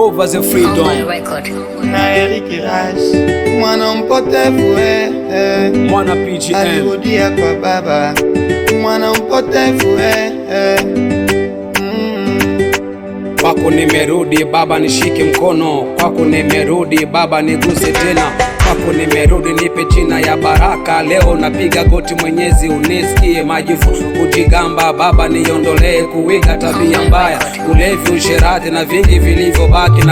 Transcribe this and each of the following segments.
over the freedom. Na Eric Rash, mwana mpotevu Mwana PGM alirudia kwa baba, mwana mpotevu Kwako nimerudi baba, nishike mkono. Kwako nimerudi baba, niguse tena. Kwako nimerudi, nipe jina ya baraka. Leo napiga goti, Mwenyezi unisikie. Majivu kujigamba baba, niondolee kuiga tabia mbaya, ulevi, usherati na vingi vilivyobaki.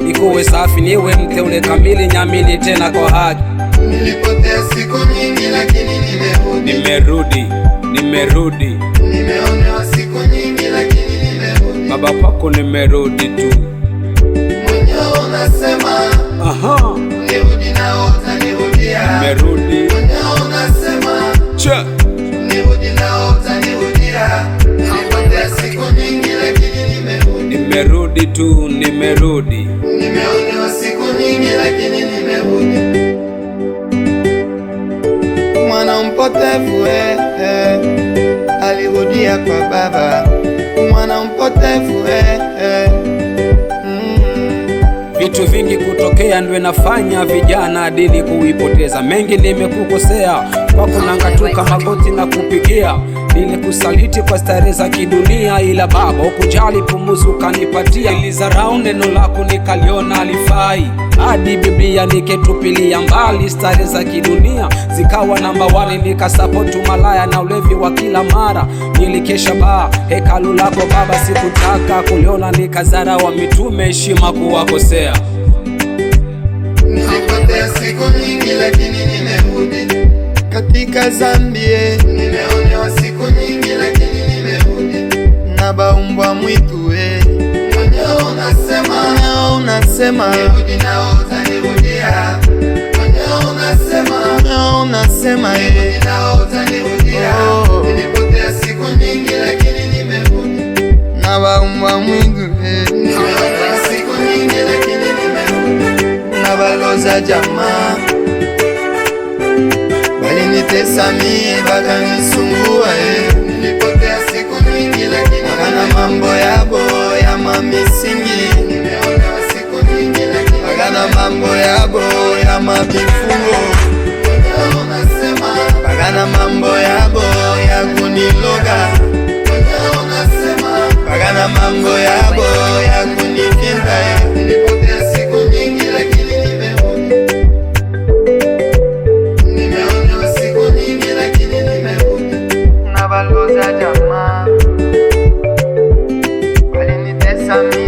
Nikuwe safi, niwe mteule kamili, nyamini tena kwa haki. Nilipotea siku nyingi lakini nimerudi. Nimerudi. Nimeonewa siku nyingi lakini nimerudi. Baba kwako nimerudi tu. Mwenyewe unasema nirudi na utanirudia. Nimerudi. Mwenyewe unasema nirudi na utanirudia. Nilipotea siku nyingi lakini nimerudi. Nimerudi tu, nimerudi. Nimeonewa siku nyingi lakini nimerudi. Mwana mpotevu alirudia kwa baba, mwana mpotevu Vitu vingi kutokea ndwe nafanya vijana dini kuipoteza. Mengi nimekukosea, kwako nangatuka magoti na kupigia. Nilikusaliti kwa starehe za kidunia, ila baba ukujali, pumuzi ukanipatia. Nilizarau neno lako nikaliona alifai, hadi Biblia niketupilia mbali. Starehe za kidunia zikawa namba 1, nikasapoti malaya na ulevi wa kila mara. Nilikesha baa hekalu lako baba, sikutaka kuliona, nikazara wa mitume heshima kuwakosea. Nilipotea siku nyingi lakini nimerudi katika zambi. Nimeonewa siku nyingi lakini nimerudi na baumbwa mwitu. Mwenyewe unasema nirudi na utanirudia. Mwenyewe unasema nirudi na utanirudia. Nilipotea siku nyingi lakini nimerudi na baumbwa mwitu. Nimeonewa siku nyingi lakini nimerudi na baloza jamaa balinitesa mie bakanisumbua. Nilipotea siku nyingi lakini bagana mambo yabo ya mamisingi. Nimeonewa siku nyingi lakini bagana mambo yabo ya mabifungo. Mwenyewe unasema bagana mambo yabo ya kuniloga. Mwenyewe unasema bagana mambo yabo ya kunifinda. Nilipotea siku nyingi lakini nimerudi. Nimeonewa siku nyingi lakini nimerudi na baloza jamaa balinitesa mie